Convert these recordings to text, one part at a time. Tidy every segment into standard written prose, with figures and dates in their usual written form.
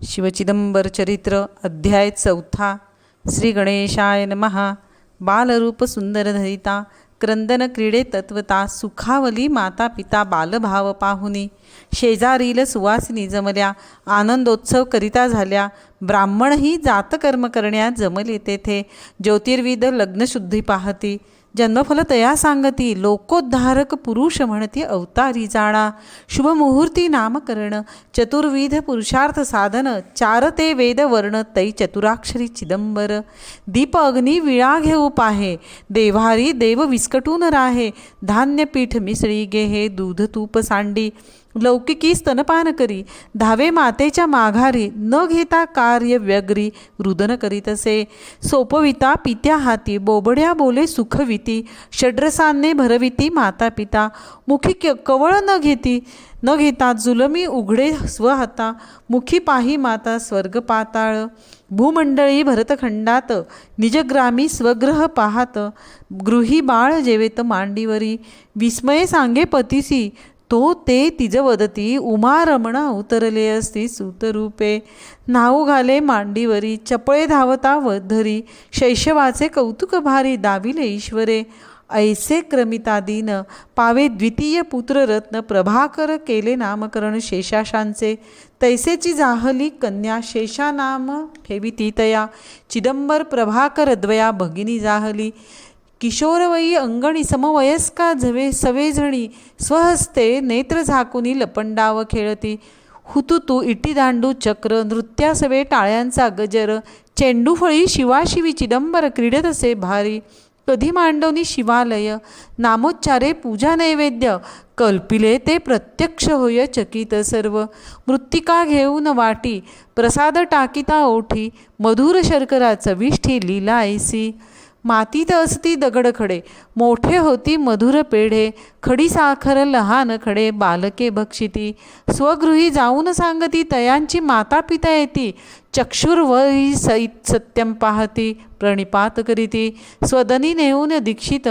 शिवचिदंबर चरित्र अध्याय 4 श्री गणेशाय नमः। बालरूप सुंदर धरिता क्रंदन क्रीडे तत्वता सुखावली माता पिता बालभाव पाहुनी शेजारील सुवासिनी जमल्या आनंदोत्सव करिता झाल्या। ब्राह्मणही जातकर्म करण्या जमले तेथे ज्योतिर्विद लग्नशुद्धी पाहती जन्मफल तया सांगती लोकोद्धारक पुरुष म्हणती अवतारी जाणा शुभमुहूर्ती नामकरण चतुर्विध पुरुषार्थ साधन चारते वेद वर्ण तै चतुराक्षरी चिदंबर दीप अग्नी विळा घेऊ पाहे देवारी देव विस्कटून राहे धान्य पीठ मिसळी गेहे दूध तूप सांडी लौकिकी स्तनपान करी धावे मातेच्या माघारी न घेता कार्य व्यग्री रुदन करीत असे सोपविता पित्या हाती बोबड्या बोले सुखविती षड्रसांने भरविती माता पिता मुखी कवळ न घेता जुलमी उघडे स्वहाता मुखी पाही माता स्वर्ग पाताळ भूमंडळी भरतखंडात निजग्रामी स्वग्रह पाहात गृही बाळ जेवेत मांडीवरी विस्मये सांगे पतीसी तो ते तिज वदती उमा रमणा उतरले असती सूतरूपे नाऊ घाले मांडीवरी चपळे धावता वधरी शैशवाचे कौतुक भारी दाविले ईश्वरे ऐसे क्रमितादीन पावे द्वितीय पुत्ररत्न प्रभाकर केले नामकरण शेषाशांचे तैसेची जाहली कन्या शेषा नाम ठेविती तया चिदंबर प्रभाकर द्वया भगिनी जाहली किशोरवयी अंगणी समवयस्का झवे सवेजणी स्वहस्ते नेत्र झाकुनी लपंडाव खेळती हुतुतू इटी दांडू चक्र नृत्यासवे टाळ्यांचा गजर चेंडूफळी शिवाशिवी चिदंबर क्रीडत असे भारी कधी मांडवनी शिवालय नामोच्चारे पूजा नैवेद्य कल्पिले ते प्रत्यक्ष होय चकित सर्व मृत्तिका घेऊन वाटी प्रसाद टाकिता ओठी मधुर शर्करा चविष्ठी लीला ऐसी मातीत असती दगडखडे मोठे होती मधुर पेढे खडी साखर लहान खडे बालके भक्षिती स्वगृही जाऊन सांगती तयांची माता पिता येती चक्षुर्वरी सत्यम पाहती प्रणिपात करीती स्वदनी नेऊन दीक्षित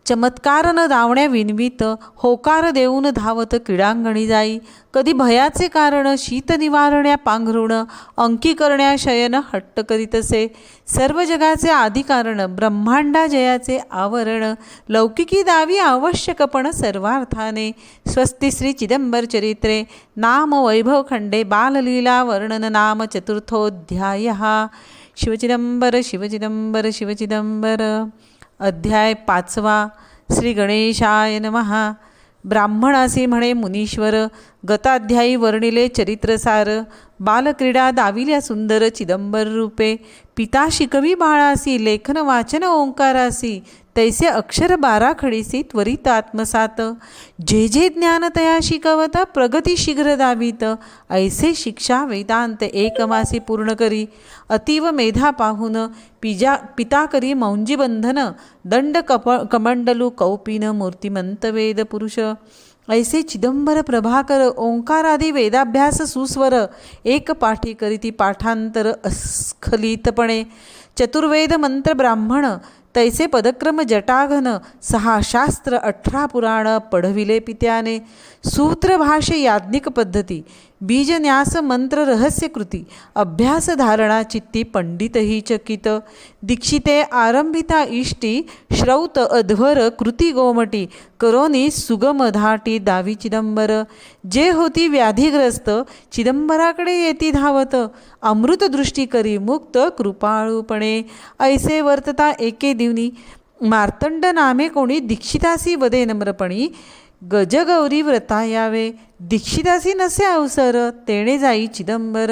चमत्कार न दावण्या विनवित होकार देऊन धावत क्रीडांगणी जाई कधी भयाचे कारण शीत निवारण्या पांघरुण अंकी करण्या शयन हट्ट करीत असे सर्व जगाचे आदिकारण ब्रह्मांडा जयाचे आवरण लौकिकी दावी आवश्यकपण सर्वार्थाने स्वस्ति श्री चिदंबर चरित्रे नाम वैभव खंडे बाललीला वर्णन नाम चतुर्थोऽध्याय। शिवचिदंबर शिवचिदंबर शिवचिदंबर अध्याय 5 श्री गणेशाय नमः। ब्राह्मणासी म्हणे मुनीश्वर गताध्यायी वर्णिले चरित्रसार बालक्रीडा दाविल्या सुंदर चिदंबर रूपे पिता शिकवी बाळासी लेखन वाचन ओंकारासी तैसे अक्षर 12 खडीसी त्वरित आत्मसात जे जे ज्ञान तया शिकवता प्रगती शीघ्र दावित ऐसे शिक्षा वेदांत एकमासी पूर्ण करी अतीव मेधा पाहून पिता करी मौंजी बंधन दंड कमंडलू कौपिन मूर्तिमंत वेद पुरुष ऐसे चिदंबर प्रभाकर ओंकारादी वेदाभ्यास सुस्वर एक पाठी करीती पाठांतर अस्खलितपणे चतुर्वेद मंत्र ब्राह्मण तैसे पदक्रम जटाघन 6 शास्त्र 18 पुराण पढविले पित्याने सूत्र भाष्य याज्ञिक पद्धती बीजन्यास मंत्र रहस्य कृती अभ्यास धारणा चित्ती पंडितही चकित दीक्षिते आरंभिता इष्टी श्रौत अध्वर कृती गोमटी करोनी सुगम धाटी दावी चिदंबर जे होती व्याधिग्रस्त चिदंबराकडे येती धावत अमृत दृष्टी करी मुक्त कृपाळूपणे ऐसे वर्तता एके दिवनी मार्तंड नामे कोणी दीक्षितासी वदे नम्रपणी गजगौरी व्रता यावे दीक्षितासी नसे अवसर तेणे जाई चिदंबर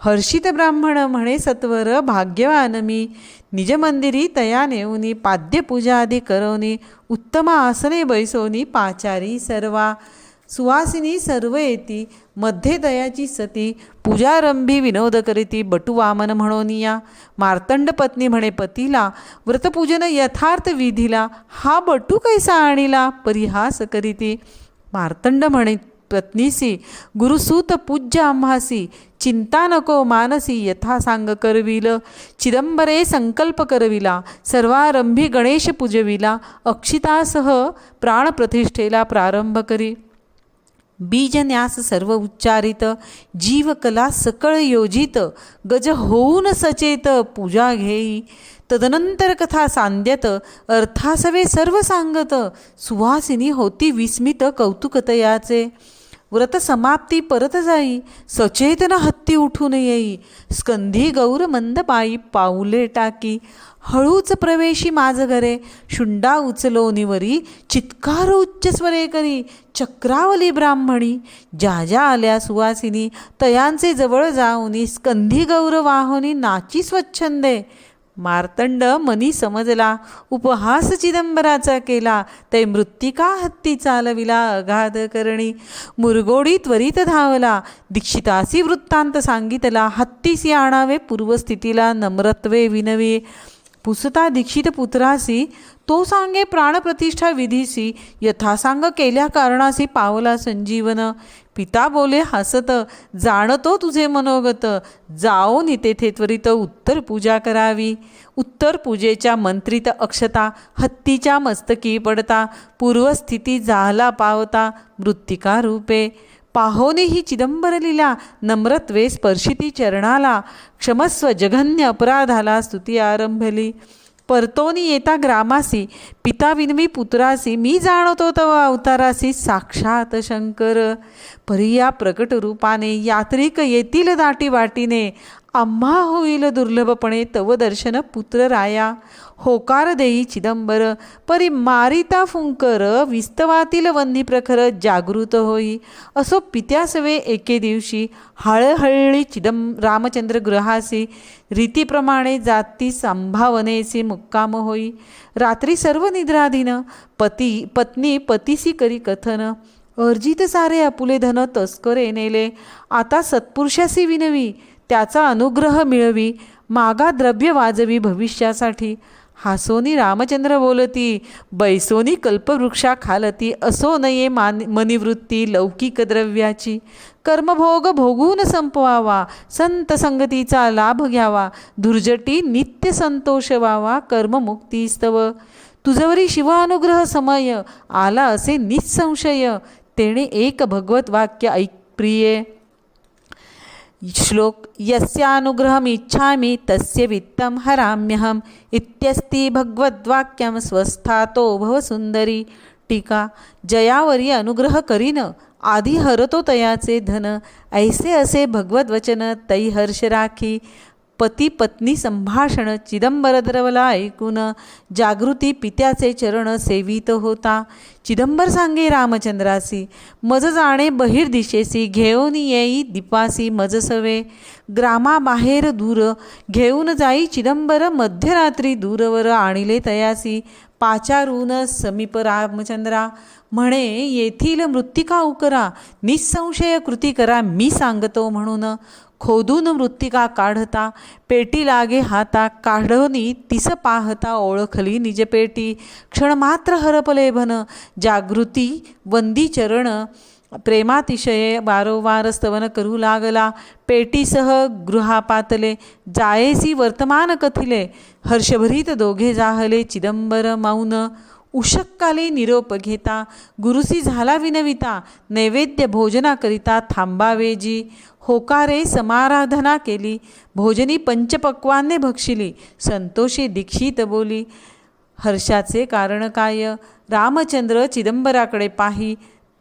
हर्षित ब्राह्मण म्हणे सत्वर भाग्यवान मी निज मंदिरी तया नेऊनी पाद्यपूजा आदी करवनी उत्तम आसने बैसोनी पाचारी सर्वा सुवासिनी सर्व येती मध्ये दयाची सती पूजारंभी विनोद करीती बटू वामन म्हणोनिया मार्तंड पत्नी म्हणे पतीला व्रतपूजन यथार्थ विधीला हा बटू कैसा आणिला परिहास करीती मार्तंड म्हणे पत्नीसी गुरुसूत पूज्य आम्हासी चिंता नको मानसी यथा सांग करविल चिदंबरे संकल्प करविला सर्वारंभी गणेश पूजविला अक्षितासह प्राणप्रतिष्ठेला प्रारंभ करी बीजन्यास सर्व उच्चारित, जीवकला सकळ योजित, गज होऊन सचेत पूजा घेई. तदनंतर कथा सांद्यत, अर्थासवे सर्व सांगत, सुवासिनी होती विस्मित कौतुकतयाचे. व्रत समाप्ती परत जाई, सचेतन हत्ती उठून येई, स्कंधी गौर मंद पायी पाऊले टाकी. हळूच प्रवेशी माझ घरे, शुंडा उचलो निवरी, चित्कार उच्च स्वरे करी, चक्रावली ब्राह्मणी. ज्या ज्या आल्या सुवासिनी, तयांचे जवळ जाऊनी, स्कंधी गौर वाहुनी नाची स्वच्छंदे. मार्तंड मनी समजला, उपहास चिदंबराचा केला, तै मृत्तिका हत्ती चालविला अगाध करणी. मुरगोडी त्वरित धावला, दीक्षितासी वृत्तांत सांगितला, हत्तीसी आणावे पूर्वस्थितीला नम्रत्वे विनवे. पुसता दीक्षित पुत्रासी, तो सांगे प्राणप्रतिष्ठा विधीसी, यथासांग केल्या कारणासी पावला संजीवन. पिता बोले हसत, जाणतो तुझे मनोगत, जाओनी तेथे त्वरित उत्तर पूजा करावी. उत्तर पूजेच्या मंत्रित अक्षता, हत्तीच्या मस्तकी पडता, पूर्वस्थिती झाला पावता मृत्तिका रूपे. पाहोनी ही चिदंबर लीला, नम्रत्वे स्पर्शिती चरणाला, क्षमस्व जघन्य अपराधाला स्तुती आरंभली. परतोनी येता ग्रामासी, पिता विनवी पुत्रासी, मी जाणतो तव अवतारासी साक्षात शंकर. परिया प्रकट रूपाने, यात्रिक येतील दाटी वाटीने, आम्हा होईल दुर्लभपणे तव दर्शन पुत्र राया. होकार देई चिदंबर, परी मारिता फुंकर, विस्तवातील वन्नी प्रखर जागृत होई. असो पित्यासवे एके दिवशी, हळहळली रामचंद्र गृहासी, रीतीप्रमाणे जाती संभावनेसी मुक्काम होई. रात्री सर्व निद्राधीन, पत्नी पतीसी करी कथन, अर्जित सारे आपुले धन तस्करे नेले. आता सत्पुरुषासी विनवी, त्याचा अनुग्रह मिळवी, मागा द्रव्य वाजवी भविष्यासाठी. हासोनी रामचंद्र बोलती, बैसोनी कल्पवृक्षा खालती, असो नये मनिवृत्ती लौकिक द्रव्याची. कर्मभोग भोगून संपवावा, संत संगतीचा लाभ घ्यावा, दुर्जटी नित्य संतोष व्हावा, कर्ममुक्तीस्तव. तुझवरी शिवानुग्रह समय आला असे निसंशय, तेणे एक भगवत वाक्य ऐक प्रिये. श्लोक. यस्यानुग्रहम् इच्छामि तस्य वित्तं हराम्यहम् इत्यस्ति भगवद्वाक्यं स्वस्थातो भव सुंदरी. टीका. जयावरी अनुग्रह करीन, आधी हरतो तयाचे धन, ऐसे असे भगवद्वचन तै हर्ष राखी. पती पत्नी संभाषण चिदंबर द्रवला ऐकून, जागृती पित्याचे चरण सेवित होता. चिदंबर सांगे रामचंद्रासी, मज जाणे बहिर्दिशेसी, घेऊन येई दीपासी मज सवे. ग्रामाबाहेर दूर घेऊन जाई चिदंबर, मध्यरात्री दूरवर आणिले तयासी. पाचारून समीप रामचंद्रा, म्हणे येथील मृत्तिका उकरा, निसंशय कृती करा मी सांगतो म्हणून. खोदून मृत्तिका काढता, पेटी लागे हाता, काढवनी तिस पाहता, ओळखली निज पेटी. क्षणमात्र हरपले भन, जागृती वंदी चरण, प्रेमातिशये वारंवार स्तवन करू लागला. पेटीसह गृहापातले, जायेसी वर्तमान कथिले, हर्षभरीत दोघे जाहले चिदंबर मौन. उशक्काले निरोप घेता, गुरुसी झाला विनविता, नैवेद्य भोजना करिता थांबावे जी. होकारे समाराधना केली, भोजनी पंचपक्वान्ने भक्षिली, संतोषी दीक्षित बोली. हर्षाचे कारण काय? रामचंद्र चिदंबराकडे पाही,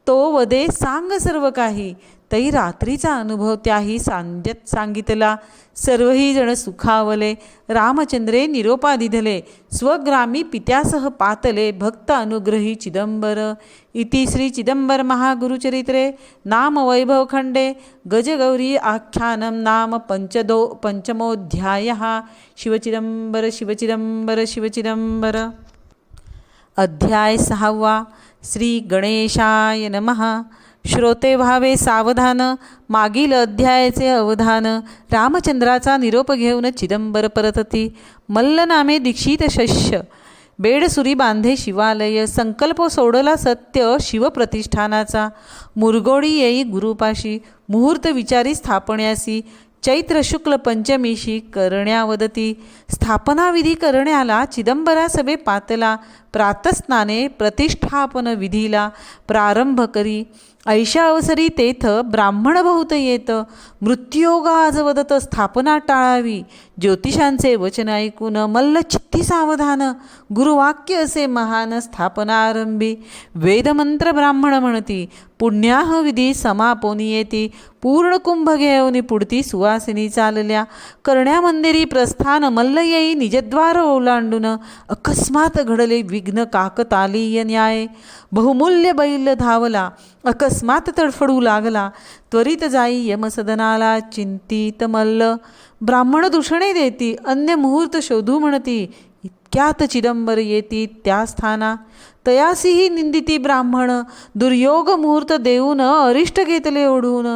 तो वदे सांग सर्व काही. तै रात्रीचा अनुभव त्याही सांद्यत सांगितला. सर्वही जण सुखावले. रामचंद्रे निरोपा दिधले, स्वग्रामी पित्यासह पातले, भक्त अनुग्रही चिदंबर. इति श्री चिदंबर महागुरुचरित्रे नाम वैभवखंडे गजगौरी आख्यानं नाम पंचमोऽध्यायः. शिवचिदंबर शिवचिदंबर शिवचिदंबर. अध्याय 6. श्री गणेशाय नमः. श्रोते व्हावे सावधान, मागील अध्यायाचे अवधान. रामचंद्राचा निरोप घेऊन चिदंबर परतती. मल्ल नामे दीक्षित शिष्य, बेडसुरी बांधे शिवालय. संकल्प सोडला सत्य शिवप्रतिष्ठानाचा. मुरगोडी येई गुरुपाशी, मुहूर्त विचारी स्थापण्यासी. चैत्र शुक्ल पंचमीशी करण्यावदती. स्थापनाविधी करण्याला चिदंबरा सभे पातला. प्रातस्नाने प्रतिष्ठापन विधीला प्रारंभ करी. ऐशा अवसरी तेथ ब्राह्मण बहुत येत. मृत्युयोग आज वदत स्थापना टाळावी. ज्योतिषांचे वचन ऐकून मल्ल चित्ती सावधान. गुरुवाक्य असे महान स्थापना आरंभी. वेदमंत्र ब्राह्मण म्हणती, पुण्याह विधी समापोनी येती. पूर्ण कुंभ घेऊनी पुढती सुवासिनी चालल्या. करण्या मंदिरी प्रस्थान मल्ल येई निजद्वार ओलांडून. अकस्मात घडले विघ्न काकतालीय न्याय. बहुमूल्य बैल धावला, अकस्मात तडफडू लागला. त्वरित जाई यमसदनाला चिंतित मल्ल. ब्राह्मण दूषणे देती, अन्य मुहूर्त शोधू म्हणती. इतक्यात चिदंबर येती त्या स्थाना. तयासीही निंदिती ब्राह्मण. दुर्योग मुहूर्त देऊन अरिष्ट घेतले ओढून.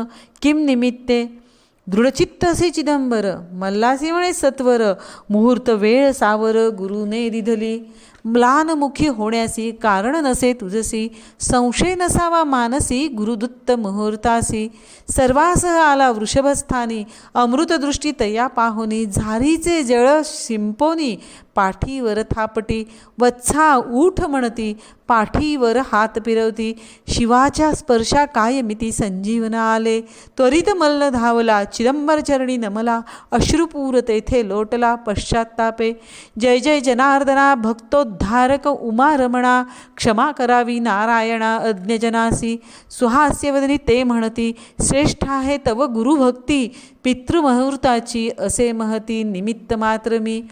किम निमित्ते दृढचित्त असे चिदंबर. मल्लासी म्हणे सत्वर. मुहूर्त वेळ सावर गुरुने दिधली. म्लानमुखी होण्यासी कारण नसे तुझसी. संशय नसावा मानसी गुरुदत्त मुहूर्तासी. सर्वासह आला वृषभस्थानी. अमृतदृष्टी तया पाहुनी. झारीचे जळ शिंपोनी पाठीवर थापटी. वत्सा ऊठ म्हणती, पाठीवर हात फिरवती. शिवाच्या स्पर्शा कायमिती संजीवन आले. त्वरित मल्ल धावला, चिदंबर चरणी नमला. अश्रुपूर तेथे लोटला पश्चात्तापे. जय जय जनार्दना भक्तोद्धारक उमा रमणा. क्षमा करावी नारायणा अज्ञजनासी. सुहास्यवदनी ते म्हणती, श्रेष्ठ आहे तव गुरुभक्ती. पितृमुहूर्ताची असे महती निमित्त मात्र मी.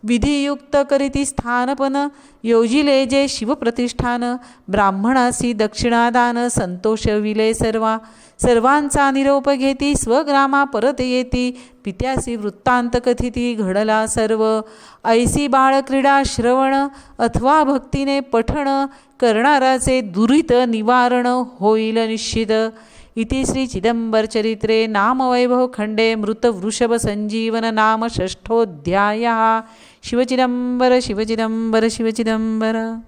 विधियुक्त करीती स्थानपन. योजिले जे शिवप्रतिष्ठान. ब्राह्मणासी दक्षिणादान संतोष विले सर्वा. सर्वांचा निरोप घेती स्वग्रामा परत येती. पित्यासी वृत्तांत कथिती घडला सर्व. ऐसी बाळक्रीडा श्रवण अथवा भक्तीने पठण. करणाराचे दुरित निवारण होईल निश्चित. इति श्री चिदंबर चरित्रे नामवैभव खंडे मृत वृषभ संजीवन नाम षष्ठोऽध्यायः. शिवचिदंबर शिवचिदंबर शिवचिदंबर.